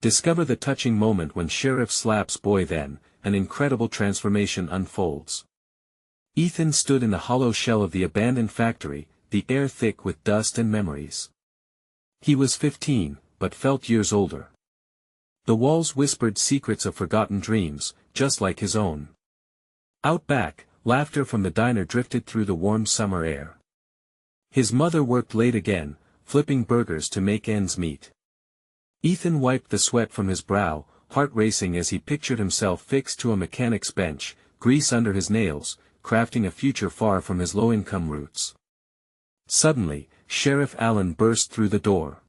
Discover the touching moment when sheriff slaps boy, then an incredible transformation unfolds. Ethan stood in the hollow shell of the abandoned factory, the air thick with dust and memories. He was 15, but felt years older. The walls whispered secrets of forgotten dreams, just like his own. Out back, laughter from the diner drifted through the warm summer air. His mother worked late again, flipping burgers to make ends meet. Ethan wiped the sweat from his brow, heart racing as he pictured himself fixed to a mechanic's bench, grease under his nails, crafting a future far from his low-income roots. Suddenly, Sheriff Allen burst through the door.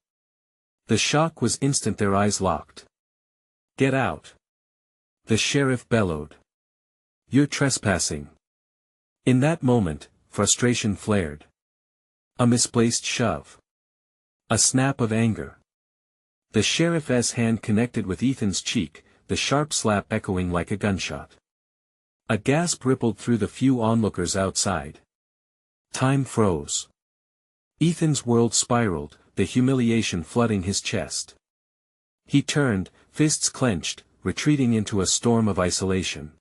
The shock was instant, their eyes locked. "Get out!" the sheriff bellowed. "You're trespassing." In that moment, frustration flared. A misplaced shove. A snap of anger. The sheriff's hand connected with Ethan's cheek, the sharp slap echoing like a gunshot. A gasp rippled through the few onlookers outside. Time froze. Ethan's world spiraled, the humiliation flooding his chest. He turned, fists clenched, retreating into a storm of isolation.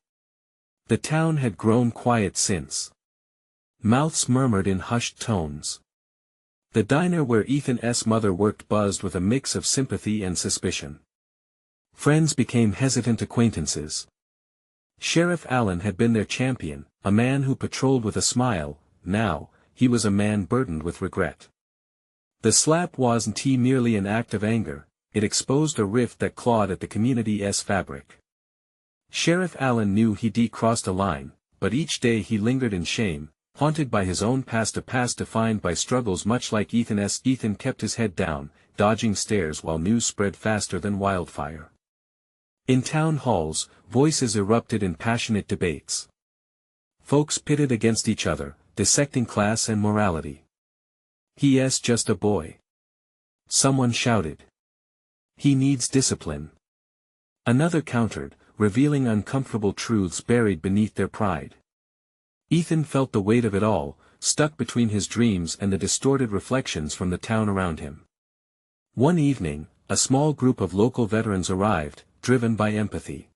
The town had grown quiet since. Mouths murmured in hushed tones. The diner where Ethan's mother worked buzzed with a mix of sympathy and suspicion. Friends became hesitant acquaintances. Sheriff Allen had been their champion, a man who patrolled with a smile. Now, he was a man burdened with regret. The slap wasn't merely an act of anger, it exposed a rift that clawed at the community's fabric. Sheriff Allen knew he'd crossed a line, but each day he lingered in shame, haunted by his own past, a past defined by struggles much like Ethan's. Ethan kept his head down, dodging stares while news spread faster than wildfire. In town halls, voices erupted in passionate debates. Folks pitted against each other, dissecting class and morality. "He's just a boy." Someone shouted. "He needs discipline." Another countered, revealing uncomfortable truths buried beneath their pride. Ethan felt the weight of it all, stuck between his dreams and the distorted reflections from the town around him. One evening, a small group of local veterans arrived, driven by empathy.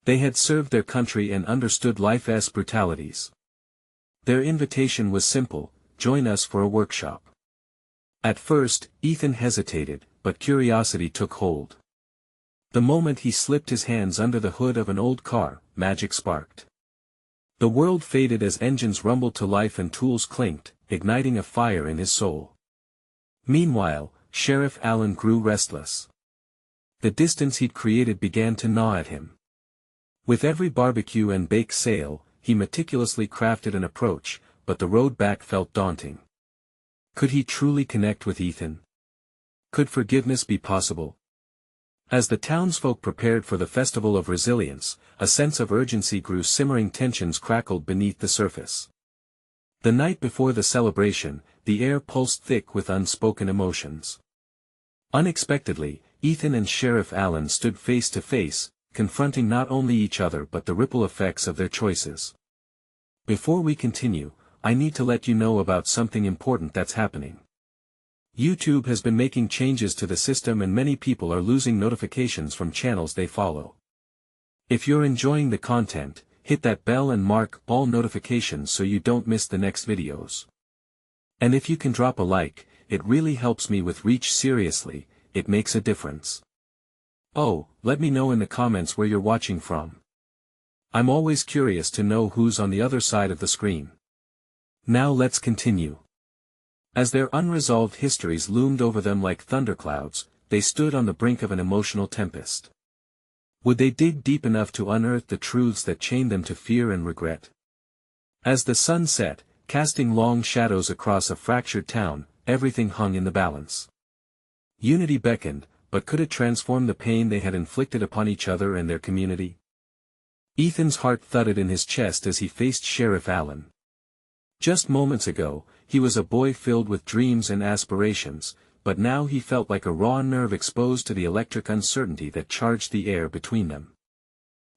They had served their country and understood life's brutalities. Their invitation was simple: join us for a workshop. At first, Ethan hesitated, but curiosity took hold. The moment he slipped his hands under the hood of an old car, magic sparked. The world faded as engines rumbled to life and tools clinked, igniting a fire in his soul. Meanwhile, Sheriff Allen grew restless. The distance he'd created began to gnaw at him. With every barbecue and bake sale, he meticulously crafted an approach, but the road back felt daunting. Could he truly connect with Ethan? Could forgiveness be possible? As the townsfolk prepared for the Festival of Resilience, a sense of urgency grew. Simmering tensions crackled beneath the surface. The night before the celebration, the air pulsed thick with unspoken emotions. Unexpectedly, Ethan and Sheriff Allen stood face to face, confronting not only each other but the ripple effects of their choices. "Before we continue, I need to let you know about something important that's happening. YouTube has been making changes to the system and many people are losing notifications from channels they follow. If you're enjoying the content, hit that bell and mark all notifications so you don't miss the next videos. And if you can drop a like, it really helps me with reach. Seriously, it makes a difference. Oh, let me know in the comments where you're watching from. I'm always curious to know who's on the other side of the screen. Now let's continue. As their unresolved histories loomed over them like thunderclouds, they stood on the brink of an emotional tempest. Would they dig deep enough to unearth the truths that chained them to fear and regret? As the sun set, casting long shadows across a fractured town, everything hung in the balance. Unity beckoned, but could it transform the pain they had inflicted upon each other and their community? Ethan's heart thudded in his chest as he faced Sheriff Allen. Just moments ago, he was a boy filled with dreams and aspirations, but now he felt like a raw nerve exposed to the electric uncertainty that charged the air between them.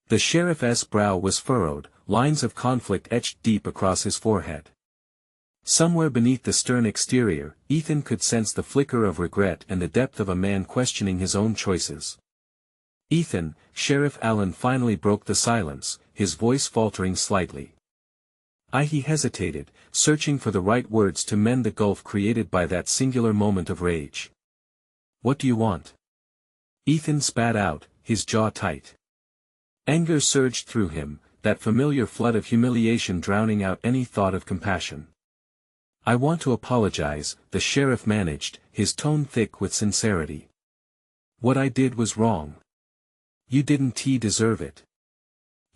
The sheriff's brow was furrowed, lines of conflict etched deep across his forehead. Somewhere beneath the stern exterior, Ethan could sense the flicker of regret and the depth of a man questioning his own choices. Ethan, Sheriff Allen finally broke the silence, his voice faltering slightly. He hesitated, searching for the right words to mend the gulf created by that singular moment of rage. "What do you want?" Ethan spat out, his jaw tight. Anger surged through him, that familiar flood of humiliation drowning out any thought of compassion. "I want to apologize," the sheriff managed, his tone thick with sincerity. "What I did was wrong. You didn't deserve it."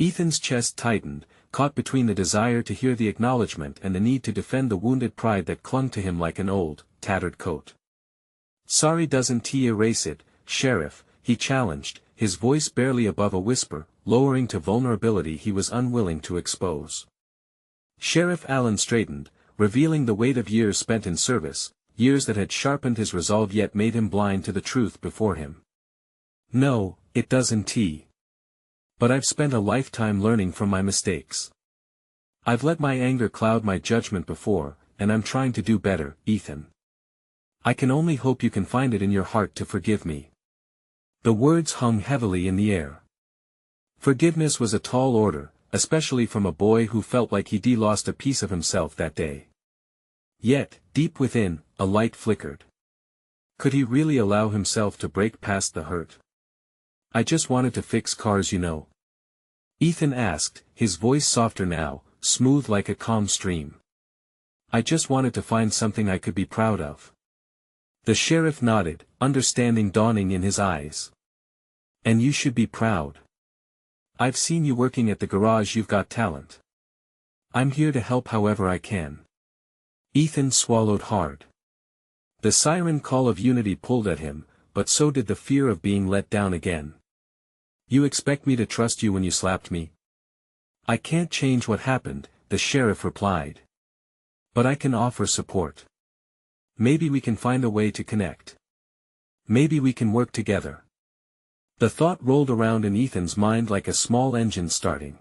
Ethan's chest tightened, caught between the desire to hear the acknowledgement and the need to defend the wounded pride that clung to him like an old, tattered coat. "Sorry doesn't erase it, Sheriff," he challenged, his voice barely above a whisper, lowering to vulnerability he was unwilling to expose. Sheriff Allen straightened, revealing the weight of years spent in service, years that had sharpened his resolve yet made him blind to the truth before him. "No, it doesn't. But I've spent a lifetime learning from my mistakes. I've let my anger cloud my judgment before, and I'm trying to do better, Ethan. I can only hope you can find it in your heart to forgive me." The words hung heavily in the air. Forgiveness was a tall order, especially from a boy who felt like he'd lost a piece of himself that day. Yet, deep within, a light flickered. Could he really allow himself to break past the hurt? "I just wanted to fix cars, you know," Ethan asked, his voice softer now, smooth like a calm stream. "I just wanted to find something I could be proud of." The sheriff nodded, understanding dawning in his eyes. "And you should be proud. I've seen you working at the garage. You've got talent. I'm here to help however I can." Ethan swallowed hard. The siren call of unity pulled at him, but so did the fear of being let down again. "You expect me to trust you when you slapped me?" "I can't change what happened," the sheriff replied. "But I can offer support. Maybe we can find a way to connect. Maybe we can work together." The thought rolled around in Ethan's mind like a small engine starting.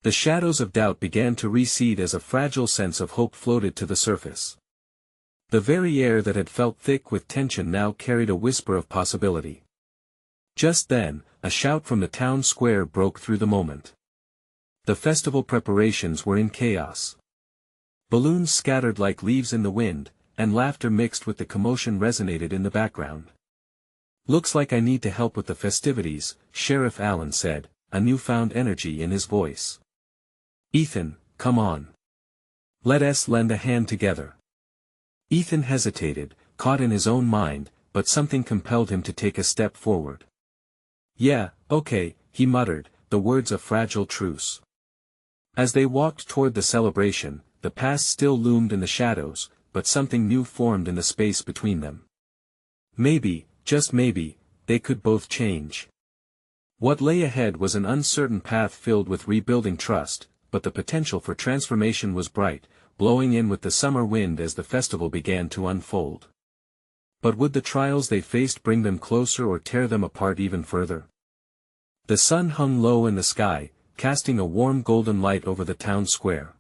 The shadows of doubt began to recede as a fragile sense of hope floated to the surface. The very air that had felt thick with tension now carried a whisper of possibility. Just then, a shout from the town square broke through the moment. The festival preparations were in chaos. Balloons scattered like leaves in the wind, and laughter mixed with the commotion resonated in the background. "Looks like I need to help with the festivities," Sheriff Allen said, a newfound energy in his voice. "Ethan, come on. Let us lend a hand together." Ethan hesitated, caught in his own mind, but something compelled him to take a step forward. "Yeah, okay," he muttered, the words a fragile truce. As they walked toward the celebration, the past still loomed in the shadows, but something new formed in the space between them. Maybe, just maybe, they could both change. What lay ahead was an uncertain path filled with rebuilding trust, but the potential for transformation was bright, blowing in with the summer wind as the festival began to unfold. But would the trials they faced bring them closer or tear them apart even further? The sun hung low in the sky, casting a warm golden light over the town square.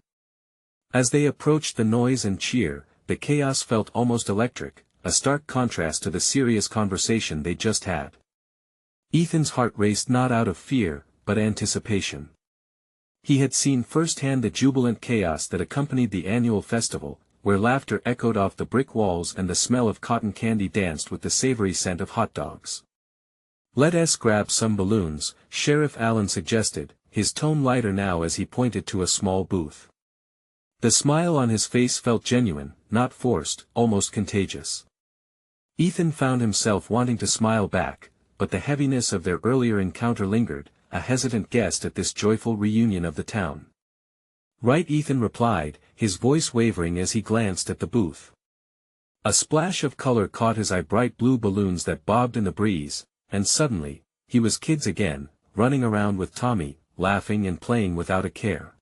As they approached the noise and cheer, the chaos felt almost electric, a stark contrast to the serious conversation they just had. Ethan's heart raced not out of fear, but anticipation. He had seen firsthand the jubilant chaos that accompanied the annual festival, where laughter echoed off the brick walls and the smell of cotton candy danced with the savory scent of hot dogs. "Let us grab some balloons," Sheriff Allen suggested, his tone lighter now as he pointed to a small booth. The smile on his face felt genuine, not forced, almost contagious. Ethan found himself wanting to smile back, but the heaviness of their earlier encounter lingered, a hesitant guest at this joyful reunion of the town. "Right," Ethan replied, his voice wavering as he glanced at the booth. A splash of color caught his eye, bright blue balloons that bobbed in the breeze, and suddenly, he was kids again, running around with Tommy, laughing and playing without a care.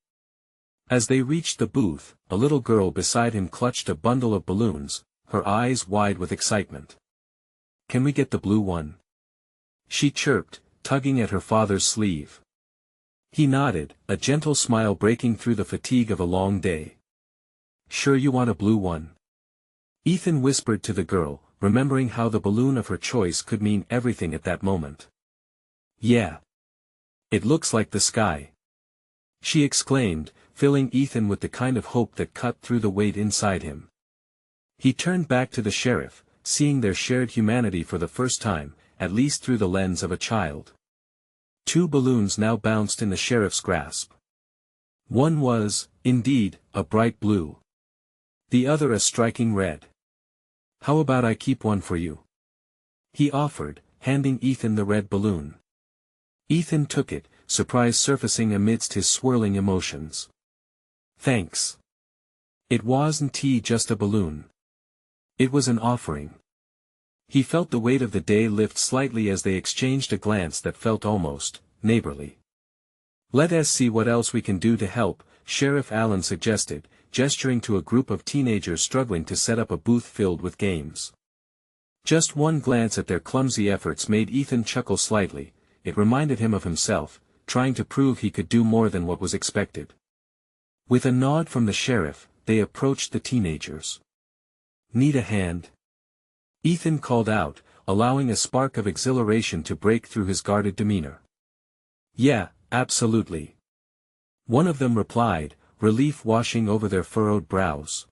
As they reached the booth, a little girl beside him clutched a bundle of balloons, her eyes wide with excitement. "Can we get the blue one?" she chirped, tugging at her father's sleeve. He nodded, a gentle smile breaking through the fatigue of a long day. "Sure you want a blue one?" Ethan whispered to the girl, remembering how the balloon of her choice could mean everything at that moment. Yeah. It looks like the sky. She exclaimed, filling Ethan with the kind of hope that cut through the weight inside him. He turned back to the sheriff, seeing their shared humanity for the first time, at least through the lens of a child. 2 balloons now bounced in the sheriff's grasp. One was, indeed, a bright blue. The other a striking red. How about I keep one for you? He offered, handing Ethan the red balloon. Ethan took it, surprise surfacing amidst his swirling emotions. Thanks. It wasn't just a balloon. It was an offering. He felt the weight of the day lift slightly as they exchanged a glance that felt almost neighborly. Let us see what else we can do to help, Sheriff Allen suggested, gesturing to a group of teenagers struggling to set up a booth filled with games. Just one glance at their clumsy efforts made Ethan chuckle slightly. It reminded him of himself, trying to prove he could do more than what was expected. With a nod from the sheriff, they approached the teenagers. Need a hand? Ethan called out, allowing a spark of exhilaration to break through his guarded demeanor. Yeah, absolutely. One of them replied, relief washing over their furrowed brows.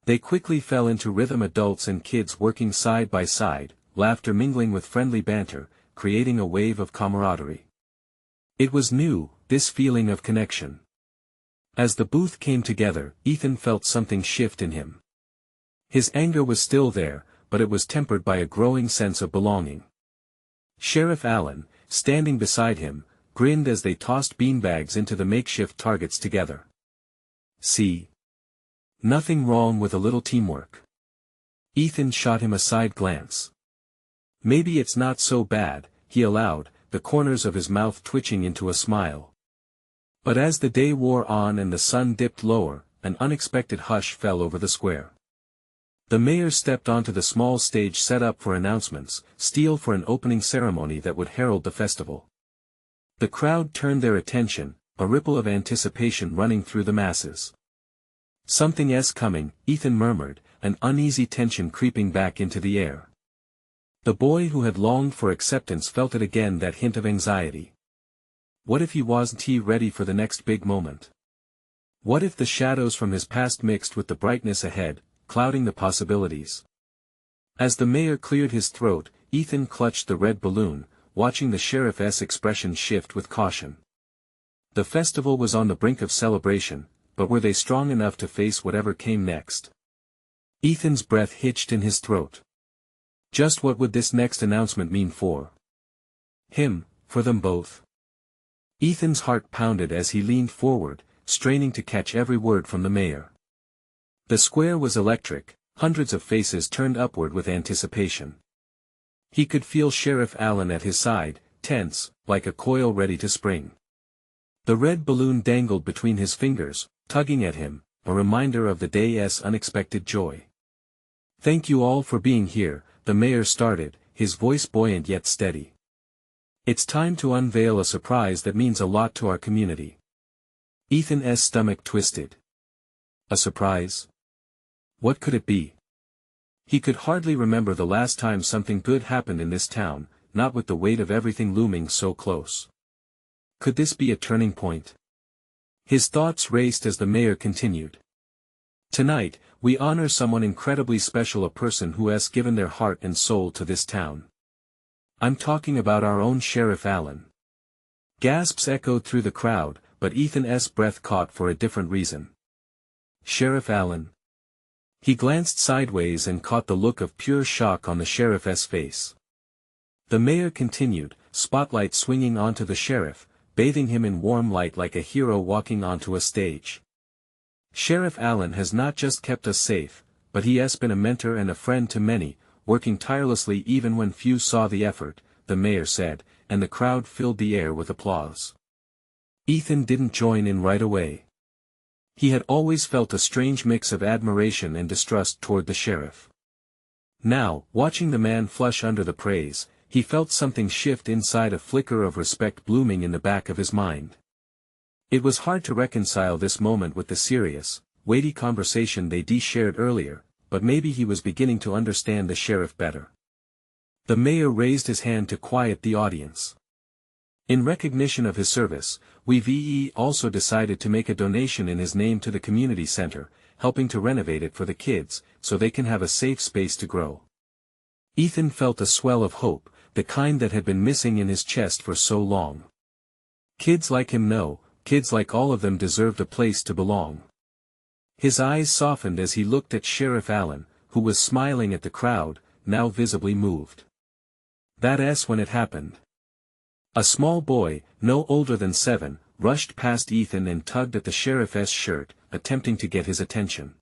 They quickly fell into rhythm, adults and kids working side by side, laughter mingling with friendly banter, creating a wave of camaraderie. It was new, this feeling of connection. As the booth came together, Ethan felt something shift in him. His anger was still there, but it was tempered by a growing sense of belonging. Sheriff Allen, standing beside him, grinned as they tossed beanbags into the makeshift targets together. See? Nothing wrong with a little teamwork. Ethan shot him a side glance. Maybe it's not so bad, he allowed, the corners of his mouth twitching into a smile. But as the day wore on and the sun dipped lower, an unexpected hush fell over the square. The mayor stepped onto the small stage set up for announcements, steel for an opening ceremony that would herald the festival. The crowd turned their attention, a ripple of anticipation running through the masses. Something's coming, Ethan murmured, an uneasy tension creeping back into the air. The boy who had longed for acceptance felt it again, that hint of anxiety. What if he wasn't ready for the next big moment? What if the shadows from his past mixed with the brightness ahead, clouding the possibilities? As the mayor cleared his throat, Ethan clutched the red balloon, watching the sheriff's expression shift with caution. The festival was on the brink of celebration, but were they strong enough to face whatever came next? Ethan's breath hitched in his throat. Just what would this next announcement mean for him, for them both? Ethan's heart pounded as he leaned forward, straining to catch every word from the mayor. The square was electric, hundreds of faces turned upward with anticipation. He could feel Sheriff Allen at his side, tense, like a coil ready to spring. The red balloon dangled between his fingers, tugging at him, a reminder of the day's unexpected joy. Thank you all for being here, the mayor started, his voice buoyant yet steady. It's time to unveil a surprise that means a lot to our community. Ethan's stomach twisted. A surprise? What could it be? He could hardly remember the last time something good happened in this town, not with the weight of everything looming so close. Could this be a turning point? His thoughts raced as the mayor continued. Tonight, we honor someone incredibly special, a person who has given their heart and soul to this town. I'm talking about our own Sheriff Allen. Gasps echoed through the crowd, but Ethan's breath caught for a different reason. Sheriff Allen. He glanced sideways and caught the look of pure shock on the sheriff's face. The mayor continued, spotlight swinging onto the sheriff, bathing him in warm light like a hero walking onto a stage. Sheriff Allen has not just kept us safe, but he has been a mentor and a friend to many, working tirelessly even when few saw the effort, the mayor said, and the crowd filled the air with applause. Ethan didn't join in right away. He had always felt a strange mix of admiration and distrust toward the sheriff. Now, watching the man flush under the praise, he felt something shift inside, a flicker of respect blooming in the back of his mind. It was hard to reconcile this moment with the serious, weighty conversation they'd shared earlier, but maybe he was beginning to understand the sheriff better. The mayor raised his hand to quiet the audience. In recognition of his service, we also decided to make a donation in his name to the community center, helping to renovate it for the kids, so they can have a safe space to grow. Ethan felt a swell of hope, the kind that had been missing in his chest for so long. Kids like him kids like all of them deserved a place to belong. His eyes softened as he looked at Sheriff Allen, who was smiling at the crowd, now visibly moved. That's when it happened. A small boy, no older than 7, rushed past Ethan and tugged at the sheriff's shirt, attempting to get his attention.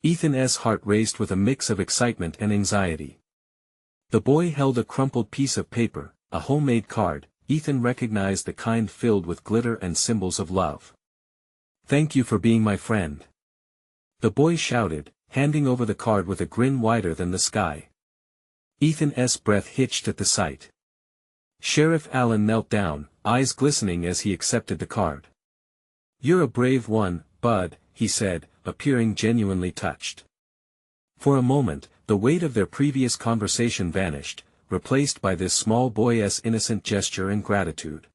Ethan's heart raced with a mix of excitement and anxiety. The boy held a crumpled piece of paper, a homemade card. Ethan recognized the kind filled with glitter and symbols of love. "Thank you for being my friend," the boy shouted, handing over the card with a grin wider than the sky. Ethan's breath hitched at the sight. Sheriff Allen knelt down, eyes glistening as he accepted the card. "You're a brave one, Bud," he said, appearing genuinely touched. For a moment, the weight of their previous conversation vanished, replaced by this small boy's innocent gesture and gratitude.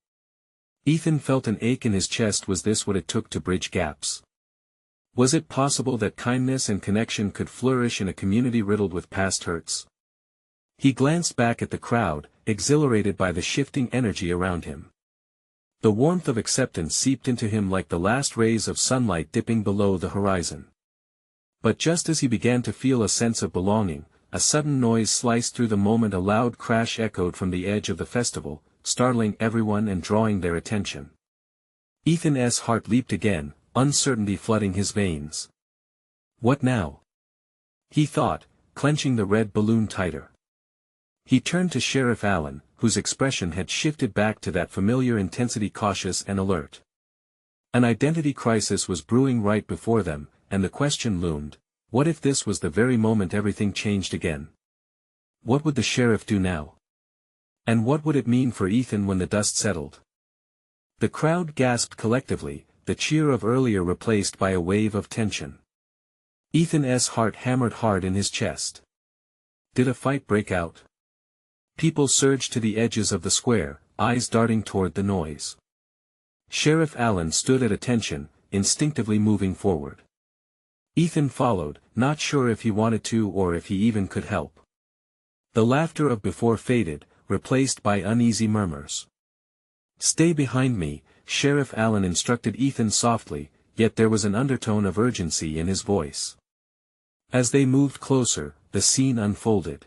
Ethan felt an ache in his chest. Was this what it took to bridge gaps? Was it possible that kindness and connection could flourish in a community riddled with past hurts? He glanced back at the crowd, exhilarated by the shifting energy around him. The warmth of acceptance seeped into him like the last rays of sunlight dipping below the horizon. But just as he began to feel a sense of belonging, a sudden noise sliced through the moment. A loud crash echoed from the edge of the festival, startling everyone and drawing their attention. Ethan's heart leaped again, uncertainty flooding his veins. What now? He thought, clenching the red balloon tighter. He turned to Sheriff Allen, whose expression had shifted back to that familiar intensity, cautious and alert. An identity crisis was brewing right before them, and the question loomed, what if this was the very moment everything changed again? What would the sheriff do now? And what would it mean for Ethan when the dust settled? The crowd gasped collectively, the cheer of earlier replaced by a wave of tension. Ethan's heart hammered hard in his chest. Did a fight break out? People surged to the edges of the square, eyes darting toward the noise. Sheriff Allen stood at attention, instinctively moving forward. Ethan followed, not sure if he wanted to or if he even could help. The laughter of before faded, replaced by uneasy murmurs. "Stay behind me," Sheriff Allen instructed Ethan softly, yet there was an undertone of urgency in his voice. As they moved closer, the scene unfolded.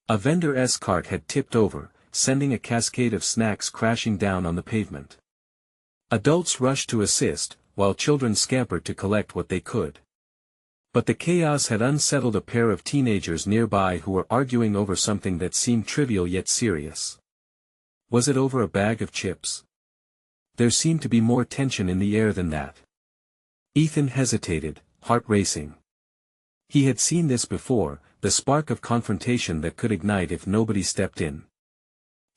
A vendor's cart had tipped over, sending a cascade of snacks crashing down on the pavement. Adults rushed to assist, while children scampered to collect what they could. But the chaos had unsettled a pair of teenagers nearby who were arguing over something that seemed trivial yet serious. Was it over a bag of chips? There seemed to be more tension in the air than that. Ethan hesitated, heart racing. He had seen this before, the spark of confrontation that could ignite if nobody stepped in.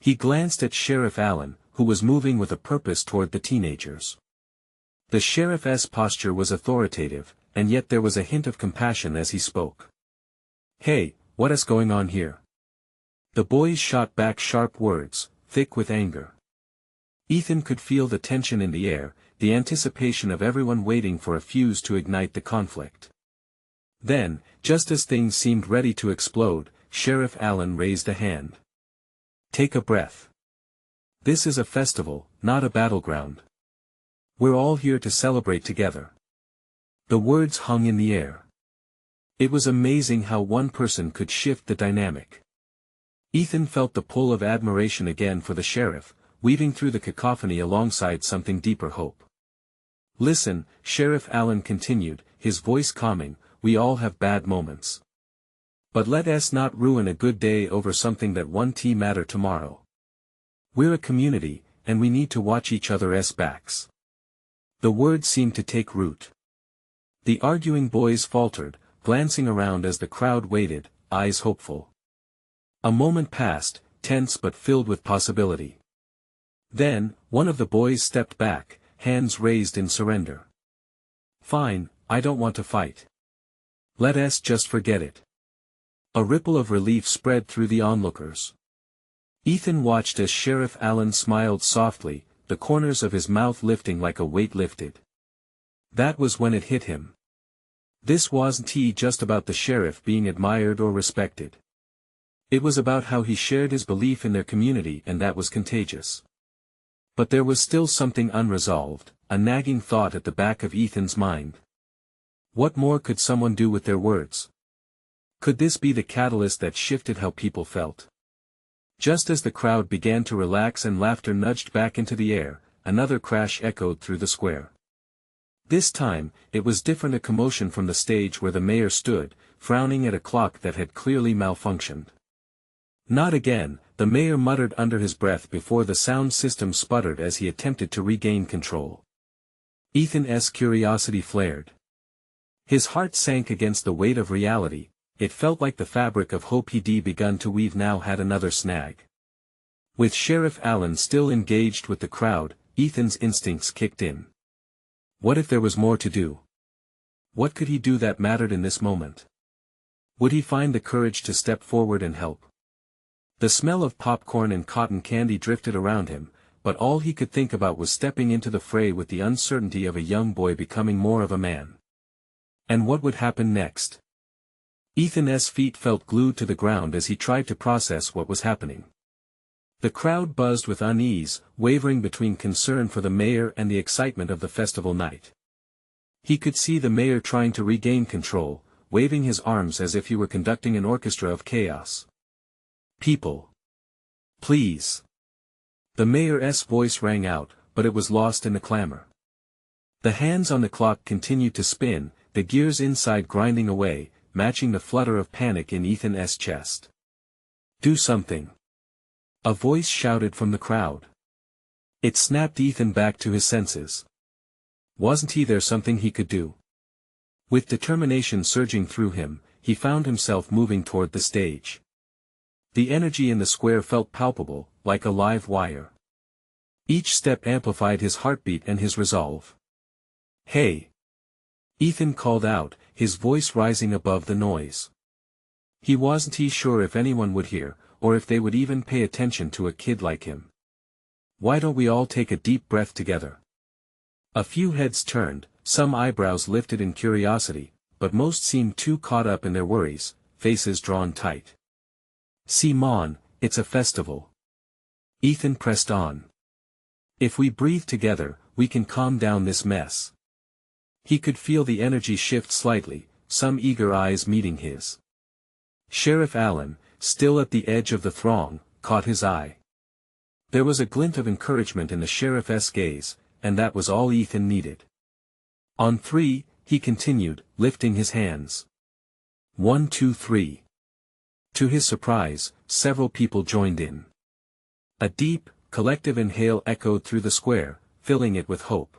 He glanced at Sheriff Allen, who was moving with a purpose toward the teenagers. The sheriff's posture was authoritative, and yet there was a hint of compassion as he spoke. "Hey, what is going on here?" The boys shot back sharp words, thick with anger. Ethan could feel the tension in the air, the anticipation of everyone waiting for a fuse to ignite the conflict. Then, just as things seemed ready to explode, Sheriff Allen raised a hand. "Take a breath. This is a festival, not a battleground. We're all here to celebrate together." The words hung in the air. It was amazing how one person could shift the dynamic. Ethan felt the pull of admiration again for the sheriff, weaving through the cacophony alongside something deeper hope. "Listen," Sheriff Allen continued, his voice calming, "we all have bad moments. But let us not ruin a good day over something that won't matter tomorrow. We're a community, and we need to watch each other's backs." The words seemed to take root. The arguing boys faltered, glancing around as the crowd waited, eyes hopeful. A moment passed, tense but filled with possibility. Then, one of the boys stepped back, hands raised in surrender. "Fine, I don't want to fight. Let us just forget it." A ripple of relief spread through the onlookers. Ethan watched as Sheriff Allen smiled softly, the corners of his mouth lifting like a weight lifted. That was when it hit him. This wasn't just about the sheriff being admired or respected. It was about how he shared his belief in their community, and that was contagious. But there was still something unresolved, a nagging thought at the back of Ethan's mind. What more could someone do with their words? Could this be the catalyst that shifted how people felt? Just as the crowd began to relax and laughter nudged back into the air, another crash echoed through the square. This time, it was different, a commotion from the stage where the mayor stood, frowning at a clock that had clearly malfunctioned. Not again, the mayor muttered under his breath before the sound system sputtered as he attempted to regain control. Ethan's curiosity flared. His heart sank against the weight of reality. It felt like the fabric of hope he'd begun to weave now had another snag. With Sheriff Allen still engaged with the crowd, Ethan's instincts kicked in. What if there was more to do? What could he do that mattered in this moment? Would he find the courage to step forward and help? The smell of popcorn and cotton candy drifted around him, but all he could think about was stepping into the fray with the uncertainty of a young boy becoming more of a man. And what would happen next? Ethan's feet felt glued to the ground as he tried to process what was happening. The crowd buzzed with unease, wavering between concern for the mayor and the excitement of the festival night. He could see the mayor trying to regain control, waving his arms as if he were conducting an orchestra of chaos. People. Please. The mayor's voice rang out, but it was lost in the clamor. The hands on the clock continued to spin, the gears inside grinding away, matching the flutter of panic in Ethan's chest. Do something. A voice shouted from the crowd. It snapped Ethan back to his senses. Wasn't there something he could do? With determination surging through him, he found himself moving toward the stage. The energy in the square felt palpable, like a live wire. Each step amplified his heartbeat and his resolve. Hey! Ethan called out, his voice rising above the noise. He wasn't sure if anyone would hear, or if they would even pay attention to a kid like him. Why don't we all take a deep breath together? A few heads turned, some eyebrows lifted in curiosity, but most seemed too caught up in their worries, faces drawn tight. Simon, it's a festival. Ethan pressed on. If we breathe together, we can calm down this mess. He could feel the energy shift slightly, some eager eyes meeting his. Sheriff Allen, still at the edge of the throng, caught his eye. There was a glint of encouragement in the sheriff's gaze, and that was all Ethan needed. On 3, he continued, lifting his hands. 1, 2, 3. To his surprise, several people joined in. A deep, collective inhale echoed through the square, filling it with hope.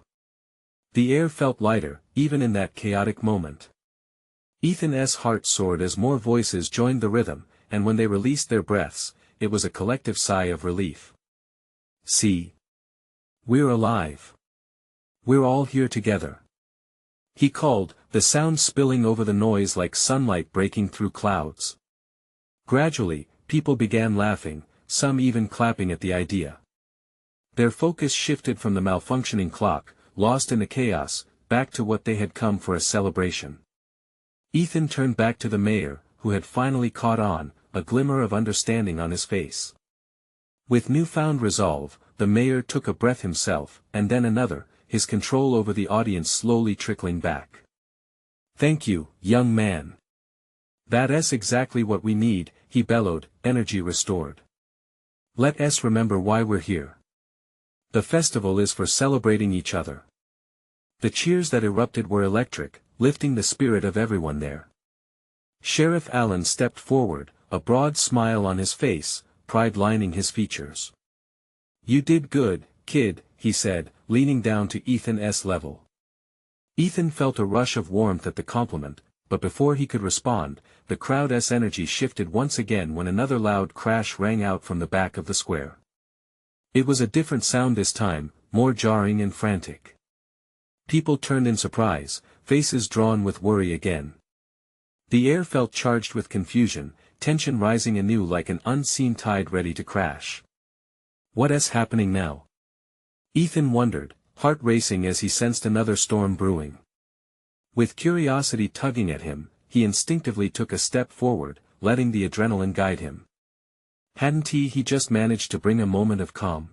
The air felt lighter, even in that chaotic moment. Ethan's heart soared as more voices joined the rhythm, and when they released their breaths, it was a collective sigh of relief. See. We're alive. We're all here together. He called, the sound spilling over the noise like sunlight breaking through clouds. Gradually, people began laughing, some even clapping at the idea. Their focus shifted from the malfunctioning clock, lost in the chaos, back to what they had come for, a celebration. Ethan turned back to the mayor, who had finally caught on, a glimmer of understanding on his face. With newfound resolve, the mayor took a breath himself, and then another, his control over the audience slowly trickling back. Thank you, young man. That's exactly what we need, he bellowed, energy restored. Let us remember why we're here. The festival is for celebrating each other. The cheers that erupted were electric, lifting the spirit of everyone there. Sheriff Allen stepped forward, a broad smile on his face, pride lining his features. You did good, kid, he said, leaning down to Ethan's level. Ethan felt a rush of warmth at the compliment, but before he could respond, the crowd's energy shifted once again when another loud crash rang out from the back of the square. It was a different sound this time, more jarring and frantic. People turned in surprise, faces drawn with worry again. The air felt charged with confusion, tension rising anew like an unseen tide ready to crash. What's happening now? Ethan wondered, heart racing as he sensed another storm brewing. With curiosity tugging at him, he instinctively took a step forward, letting the adrenaline guide him. Hadn't he just managed to bring a moment of calm?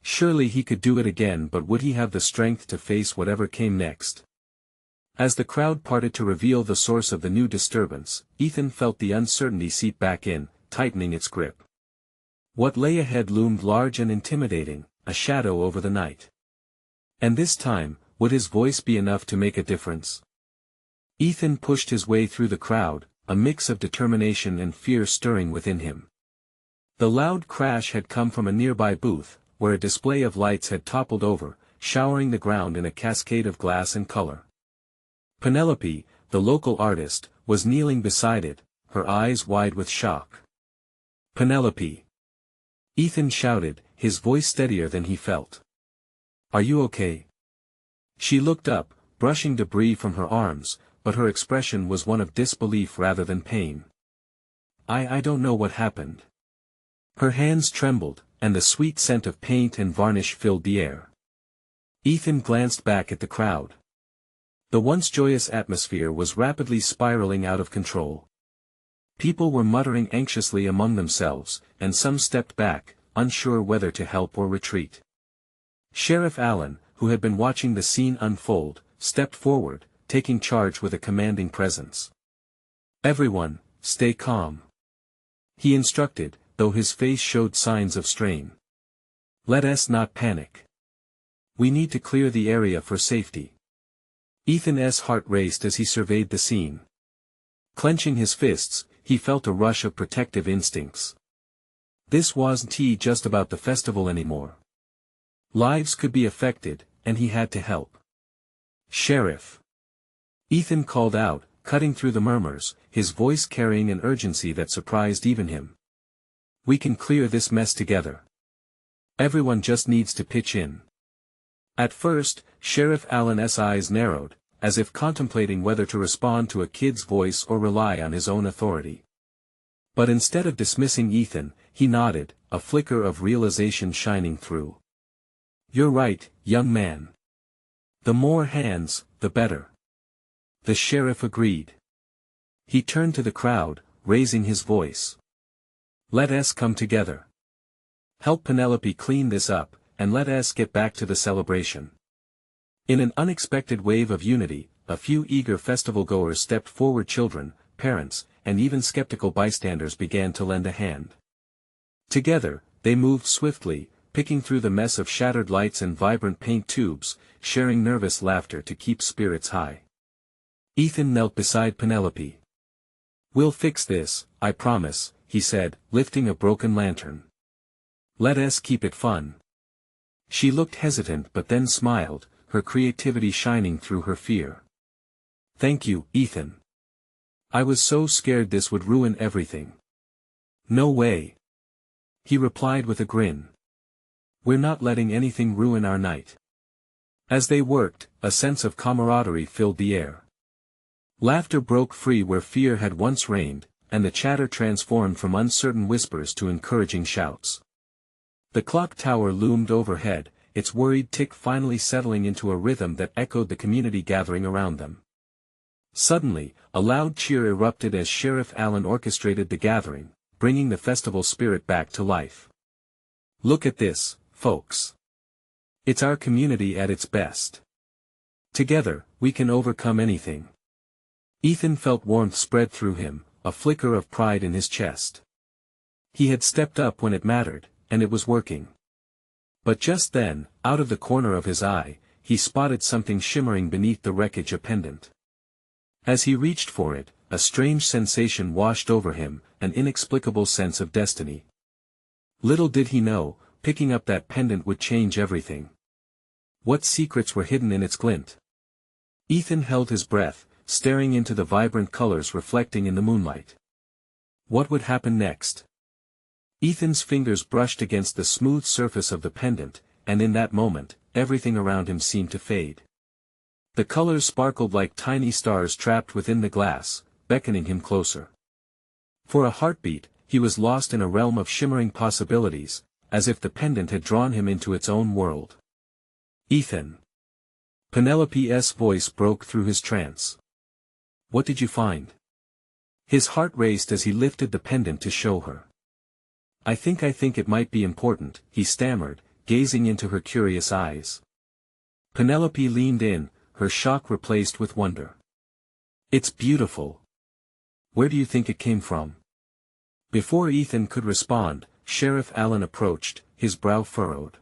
Surely he could do it again, but would he have the strength to face whatever came next? As the crowd parted to reveal the source of the new disturbance, Ethan felt the uncertainty seep back in, tightening its grip. What lay ahead loomed large and intimidating, a shadow over the night. And this time, would his voice be enough to make a difference? Ethan pushed his way through the crowd, a mix of determination and fear stirring within him. The loud crash had come from a nearby booth, where a display of lights had toppled over, showering the ground in a cascade of glass and color. Penelope, the local artist, was kneeling beside it, her eyes wide with shock. "Penelope!" Ethan shouted, his voice steadier than he felt. "Are you okay?" She looked up, brushing debris from her arms, but her expression was one of disbelief rather than pain. I don't know what happened." Her hands trembled, and the sweet scent of paint and varnish filled the air. Ethan glanced back at the crowd. The once joyous atmosphere was rapidly spiraling out of control. People were muttering anxiously among themselves, and some stepped back, unsure whether to help or retreat. Sheriff Allen, who had been watching the scene unfold, stepped forward, taking charge with a commanding presence. "Everyone, stay calm," he instructed, though his face showed signs of strain. "Let us not panic. We need to clear the area for safety." Ethan's heart raced as he surveyed the scene. Clenching his fists, he felt a rush of protective instincts. This wasn't just about the festival anymore. Lives could be affected, and he had to help. "Sheriff!" Ethan called out, cutting through the murmurs, his voice carrying an urgency that surprised even him. "We can clear this mess together. Everyone just needs to pitch in." At first, Sheriff Allen's eyes narrowed, as if contemplating whether to respond to a kid's voice or rely on his own authority. But instead of dismissing Ethan, he nodded, a flicker of realization shining through. "You're right, young man. The more hands, the better." The sheriff agreed. He turned to the crowd, raising his voice. "Let us come together. Help Penelope clean this up, and let us get back to the celebration." In an unexpected wave of unity, a few eager festival-goers stepped forward. Children, parents, and even skeptical bystanders began to lend a hand. Together, they moved swiftly, picking through the mess of shattered lights and vibrant paint tubes, sharing nervous laughter to keep spirits high. Ethan knelt beside Penelope. "We'll fix this, I promise," he said, lifting a broken lantern. "Let us keep it fun." She looked hesitant but then smiled, her creativity shining through her fear. "Thank you, Ethan. I was so scared this would ruin everything." "No way," he replied with a grin. "We're not letting anything ruin our night." As they worked, a sense of camaraderie filled the air. Laughter broke free where fear had once reigned, and the chatter transformed from uncertain whispers to encouraging shouts. The clock tower loomed overhead, its worried tick finally settling into a rhythm that echoed the community gathering around them. Suddenly, a loud cheer erupted as Sheriff Allen orchestrated the gathering, bringing the festival spirit back to life. "Look at this, folks. It's our community at its best. Together, we can overcome anything." Ethan felt warmth spread through him, a flicker of pride in his chest. He had stepped up when it mattered, and it was working. But just then, out of the corner of his eye, he spotted something shimmering beneath the wreckage, a pendant. As he reached for it, a strange sensation washed over him, an inexplicable sense of destiny. Little did he know, picking up that pendant would change everything. What secrets were hidden in its glint? Ethan held his breath, staring into the vibrant colors reflecting in the moonlight. What would happen next? Ethan's fingers brushed against the smooth surface of the pendant, and in that moment, everything around him seemed to fade. The colors sparkled like tiny stars trapped within the glass, beckoning him closer. For a heartbeat, he was lost in a realm of shimmering possibilities, as if the pendant had drawn him into its own world. Ethan. Penelope's voice broke through his trance. What did you find? His heart raced as he lifted the pendant to show her. I think it might be important, he stammered, gazing into her curious eyes. Penelope leaned in, her shock replaced with wonder. It's beautiful. Where do you think it came from? Before Ethan could respond, Sheriff Allen approached, his brow furrowed.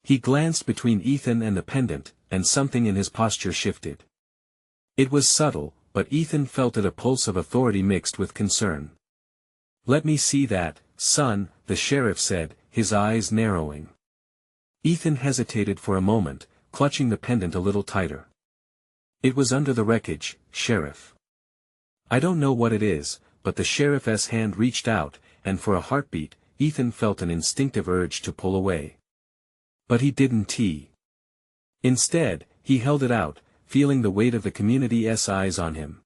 He glanced between Ethan and the pendant, and something in his posture shifted. It was subtle, but Ethan felt it, a pulse of authority mixed with concern. Let me see that, son, the sheriff said, his eyes narrowing. Ethan hesitated for a moment, clutching the pendant a little tighter. It was under the wreckage, Sheriff. I don't know what it is, but the sheriff's hand reached out, and for a heartbeat, Ethan felt an instinctive urge to pull away. But he didn't. Instead, he held it out, feeling the weight of the community's eyes on him.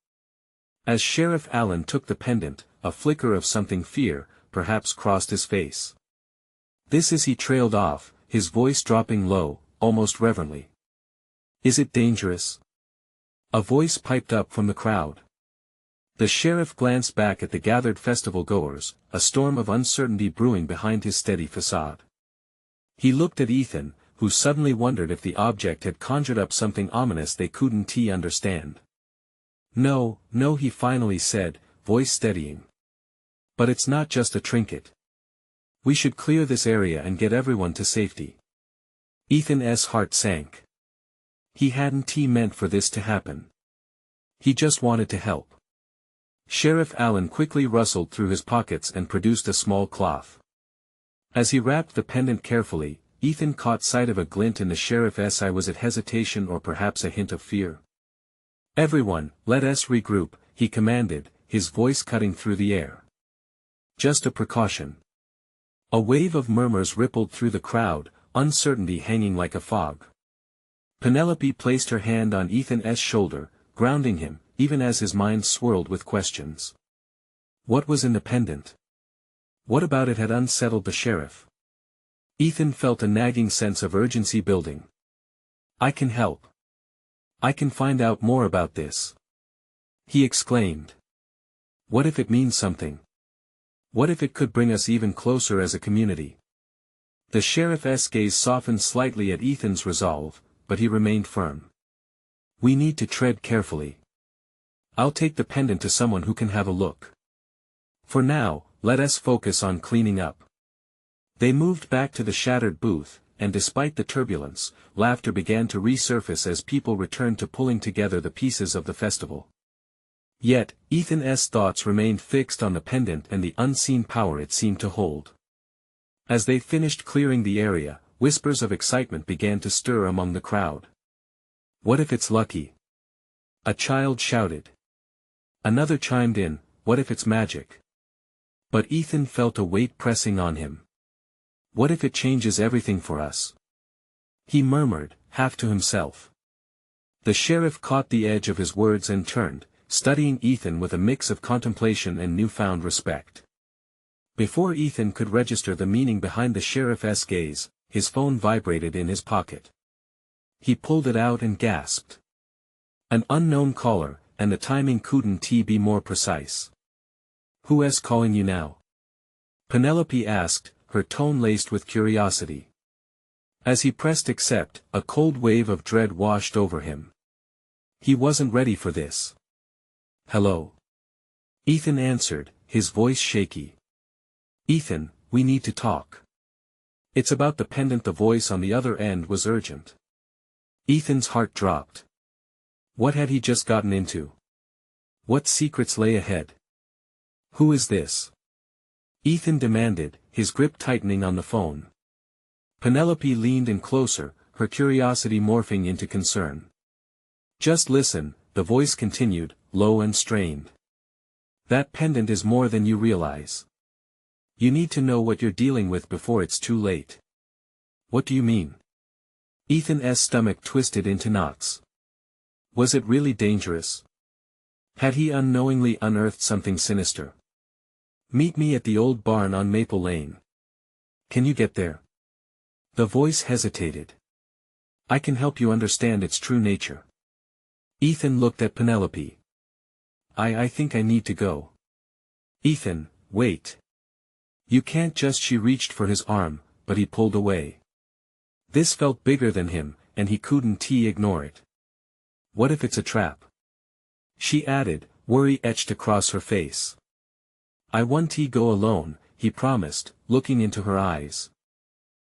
As Sheriff Allen took the pendant, a flicker of something fear, perhaps, crossed his face. This is, he trailed off, his voice dropping low, almost reverently. Is it dangerous? A voice piped up from the crowd. The sheriff glanced back at the gathered festival-goers, a storm of uncertainty brewing behind his steady facade. He looked at Ethan, who suddenly wondered if the object had conjured up something ominous they couldn't understand. No, he finally said, voice steadying. But it's not just a trinket. We should clear this area and get everyone to safety. Ethan's heart sank. He hadn't meant for this to happen. He just wanted to help. Sheriff Allen quickly rustled through his pockets and produced a small cloth. As he wrapped the pendant carefully, Ethan caught sight of a glint in the sheriff's eye. Was it hesitation or perhaps a hint of fear? Everyone, let us regroup, he commanded, his voice cutting through the air. Just a precaution. A wave of murmurs rippled through the crowd, uncertainty hanging like a fog. Penelope placed her hand on Ethan's shoulder, grounding him, even as his mind swirled with questions. What was in the pendant? What about it had unsettled the sheriff? Ethan felt a nagging sense of urgency building. I can help. I can find out more about this. He exclaimed. What if it means something? What if it could bring us even closer as a community? The sheriff's gaze softened slightly at Ethan's resolve, but he remained firm. We need to tread carefully. I'll take the pendant to someone who can have a look. For now, let us focus on cleaning up. They moved back to the shattered booth, and despite the turbulence, laughter began to resurface as people returned to pulling together the pieces of the festival. Yet, Ethan's thoughts remained fixed on the pendant and the unseen power it seemed to hold. As they finished clearing the area, whispers of excitement began to stir among the crowd. What if it's lucky? A child shouted. Another chimed in, what if it's magic? But Ethan felt a weight pressing on him. What if it changes everything for us? He murmured, half to himself. The sheriff caught the edge of his words and turned, studying Ethan with a mix of contemplation and newfound respect. Before Ethan could register the meaning behind the sheriff's gaze, his phone vibrated in his pocket. He pulled it out and gasped. An unknown caller, and the timing couldn't be more precise. Who's calling you now? Penelope asked, her tone laced with curiosity. As he pressed accept, a cold wave of dread washed over him. He wasn't ready for this. Hello. Ethan answered, his voice shaky. Ethan, we need to talk. It's about the pendant. The voice on the other end was urgent. Ethan's heart dropped. What had he just gotten into? What secrets lay ahead? Who is this? Ethan demanded, his grip tightening on the phone. Penelope leaned in closer, her curiosity morphing into concern. Just listen, the voice continued, low and strained. That pendant is more than you realize. You need to know what you're dealing with before it's too late. What do you mean? Ethan's stomach twisted into knots. Was it really dangerous? Had he unknowingly unearthed something sinister? Meet me at the old barn on Maple Lane. Can you get there? The voice hesitated. I can help you understand its true nature. Ethan looked at Penelope. I think I need to go. Ethan, wait. You can't just. She reached for his arm, but he pulled away. This felt bigger than him, and he couldn't ignore it. What if it's a trap? She added, worry etched across her face. I want to go alone, he promised, looking into her eyes.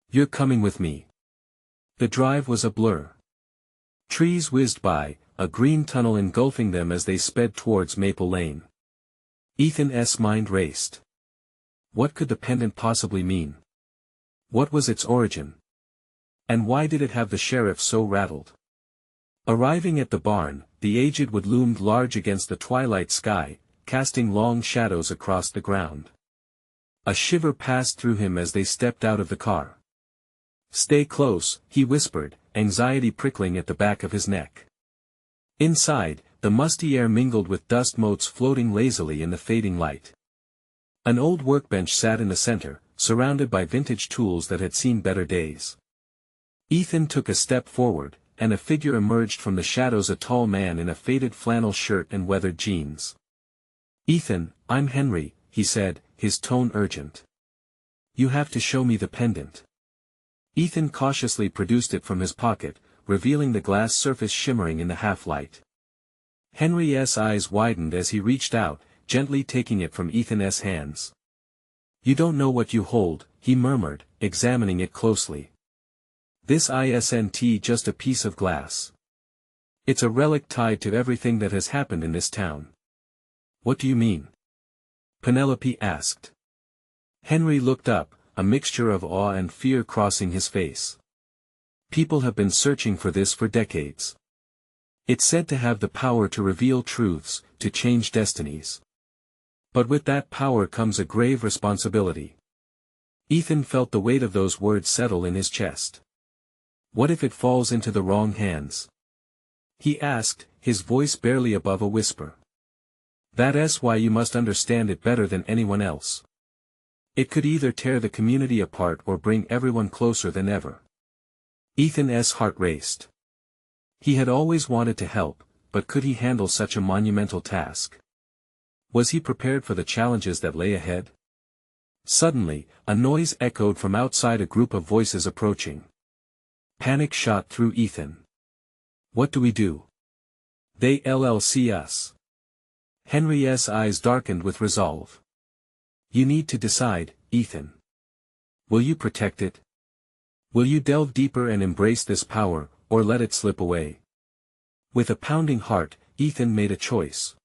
You're coming with me. The drive was a blur. Trees whizzed by, a green tunnel engulfing them as they sped towards Maple Lane. Ethan's mind raced. What could the pendant possibly mean? What was its origin? And why did it have the sheriff so rattled? Arriving at the barn, the aged wood loomed large against the twilight sky, casting long shadows across the ground. A shiver passed through him as they stepped out of the car. Stay close, he whispered, anxiety prickling at the back of his neck. Inside, the musty air mingled with dust motes floating lazily in the fading light. An old workbench sat in the center, surrounded by vintage tools that had seen better days. Ethan took a step forward, and a figure emerged from the shadows, a tall man in a faded flannel shirt and weathered jeans. Ethan, I'm Henry, he said, his tone urgent. You have to show me the pendant. Ethan cautiously produced it from his pocket, revealing the glass surface shimmering in the half-light. Henry's eyes widened as he reached out, gently taking it from Ethan's hands. You don't know what you hold, he murmured, examining it closely. This isn't just a piece of glass. It's a relic tied to everything that has happened in this town. What do you mean? Penelope asked. Henry looked up, a mixture of awe and fear crossing his face. People have been searching for this for decades. It's said to have the power to reveal truths, to change destinies. But with that power comes a grave responsibility. Ethan felt the weight of those words settle in his chest. What if it falls into the wrong hands? He asked, his voice barely above a whisper. That's why you must understand it better than anyone else. It could either tear the community apart or bring everyone closer than ever. Ethan's heart raced. He had always wanted to help, but could he handle such a monumental task? Was he prepared for the challenges that lay ahead? Suddenly, a noise echoed from outside, a group of voices approaching. Panic shot through Ethan. What do we do? They LLC us. Henry's eyes darkened with resolve. You need to decide, Ethan. Will you protect it? Will you delve deeper and embrace this power, or let it slip away? With a pounding heart, Ethan made a choice.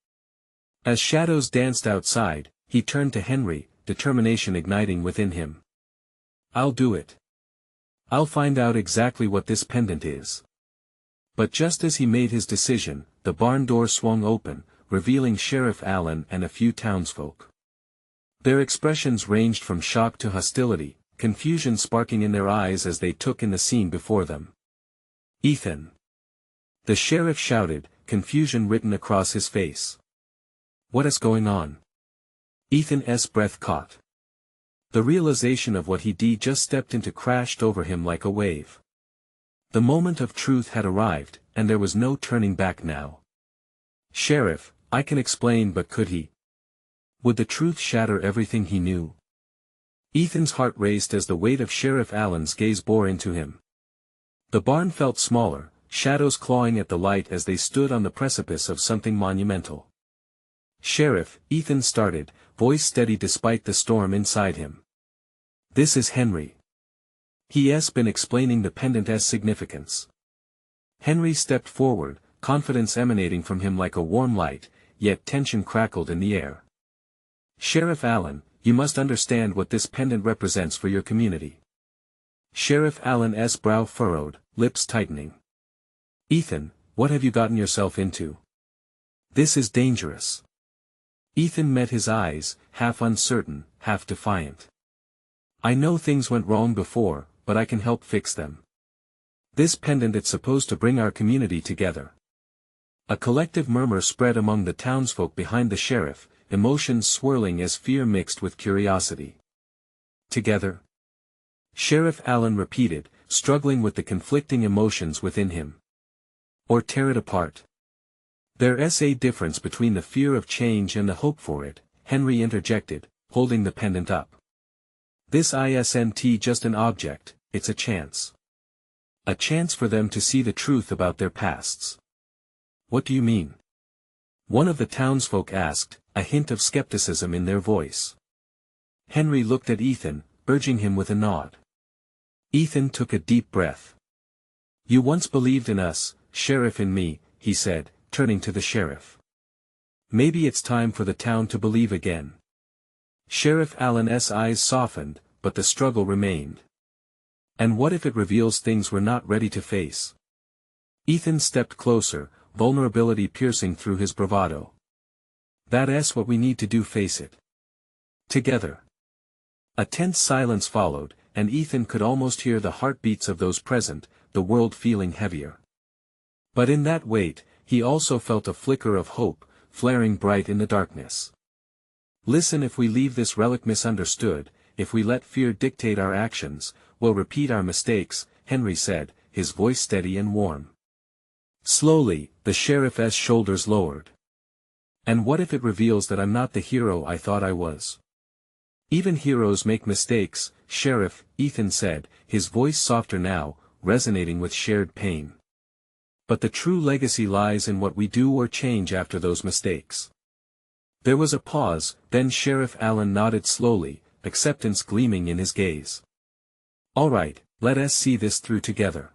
As shadows danced outside, he turned to Henry, determination igniting within him. I'll do it. I'll find out exactly what this pendant is. But just as he made his decision, the barn door swung open, revealing Sheriff Allen and a few townsfolk. Their expressions ranged from shock to hostility, confusion sparking in their eyes as they took in the scene before them. Ethan! The sheriff shouted, confusion written across his face. What is going on? Ethan's breath caught. The realization of what he'd just stepped into crashed over him like a wave. The moment of truth had arrived, and there was no turning back now. Sheriff, I can explain, but could he? Would the truth shatter everything he knew? Ethan's heart raced as the weight of Sheriff Allen's gaze bore into him. The barn felt smaller, shadows clawing at the light as they stood on the precipice of something monumental. Sheriff, Ethan started, voice steady despite the storm inside him. This is Henry. He's been explaining the pendant's significance. Henry stepped forward, confidence emanating from him like a warm light, yet tension crackled in the air. Sheriff Allen, you must understand what this pendant represents for your community. Sheriff Allen's brow furrowed, lips tightening. Ethan, what have you gotten yourself into? This is dangerous. Ethan met his eyes, half uncertain, half defiant. I know things went wrong before, but I can help fix them. This pendant is supposed to bring our community together. A collective murmur spread among the townsfolk behind the sheriff, emotions swirling as fear mixed with curiosity. Together? Sheriff Allen repeated, struggling with the conflicting emotions within him. Or tear it apart. There's a difference between the fear of change and the hope for it, Henry interjected, holding the pendant up. This isn't just an object, it's a chance. A chance for them to see the truth about their pasts. What do you mean? One of the townsfolk asked, a hint of skepticism in their voice. Henry looked at Ethan, urging him with a nod. Ethan took a deep breath. You once believed in us, Sheriff, in me, he said, turning to the sheriff. Maybe it's time for the town to believe again. Sheriff Allen's eyes softened, but the struggle remained. And what if it reveals things we're not ready to face? Ethan stepped closer, vulnerability piercing through his bravado. That's what we need to do, face it. Together. A tense silence followed, and Ethan could almost hear the heartbeats of those present, the world feeling heavier. But in that wait, he also felt a flicker of hope, flaring bright in the darkness. Listen, if we leave this relic misunderstood, if we let fear dictate our actions, we'll repeat our mistakes, Henry said, his voice steady and warm. Slowly, the sheriff's shoulders lowered. And what if it reveals that I'm not the hero I thought I was? Even heroes make mistakes, Sheriff, Ethan said, his voice softer now, resonating with shared pain. But the true legacy lies in what we do or change after those mistakes. There was a pause, then Sheriff Allen nodded slowly, acceptance gleaming in his gaze. All right, let us see this through together.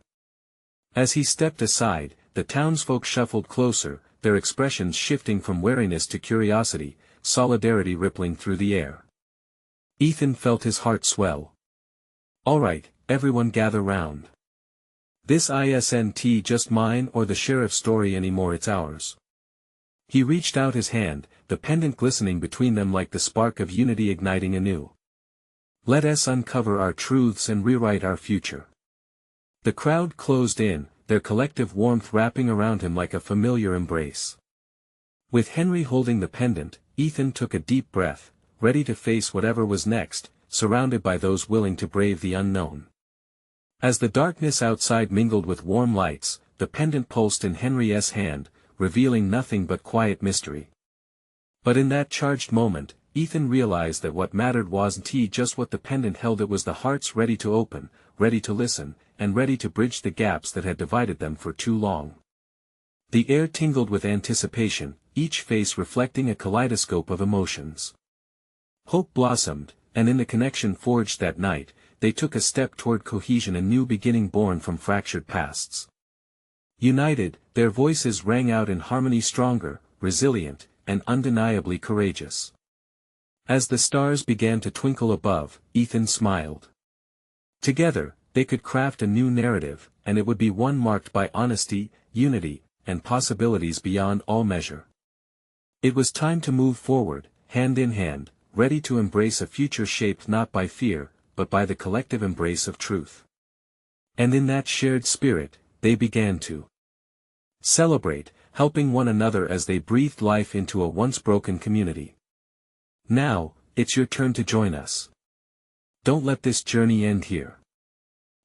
As he stepped aside, the townsfolk shuffled closer, their expressions shifting from wariness to curiosity, solidarity rippling through the air. Ethan felt his heart swell. All right, everyone gather round. This isn't just mine or the sheriff's story anymore, it's ours. He reached out his hand, the pendant glistening between them like the spark of unity igniting anew. Let us uncover our truths and rewrite our future. The crowd closed in, their collective warmth wrapping around him like a familiar embrace. With Henry holding the pendant, Ethan took a deep breath, ready to face whatever was next, surrounded by those willing to brave the unknown. As the darkness outside mingled with warm lights, the pendant pulsed in Henry's hand, revealing nothing but quiet mystery. But in that charged moment, Ethan realized that what mattered wasn't just what the pendant held, it was the hearts ready to open, ready to listen, and ready to bridge the gaps that had divided them for too long. The air tingled with anticipation, each face reflecting a kaleidoscope of emotions. Hope blossomed, and in the connection forged that night, they took a step toward cohesion, a new beginning born from fractured pasts. United, their voices rang out in harmony, stronger, resilient, and undeniably courageous. As the stars began to twinkle above, Ethan smiled. Together, they could craft a new narrative, and it would be one marked by honesty, unity, and possibilities beyond all measure. It was time to move forward, hand in hand, ready to embrace a future shaped not by fear, but by the collective embrace of truth. And in that shared spirit, they began to celebrate, helping one another as they breathed life into a once broken community. Now, it's your turn to join us. Don't let this journey end here.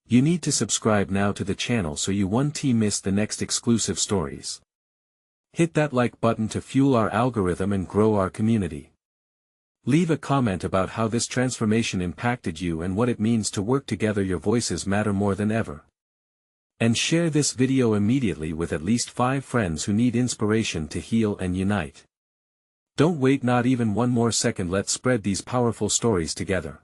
You need to subscribe now to the channel so you won't miss the next exclusive stories. Hit that like button to fuel our algorithm and grow our community. Leave a comment about how this transformation impacted you and what it means to work together. Your voices matter more than ever. And share this video immediately with at least 5 friends who need inspiration to heal and unite. Don't wait not even one more second. Let's spread these powerful stories together.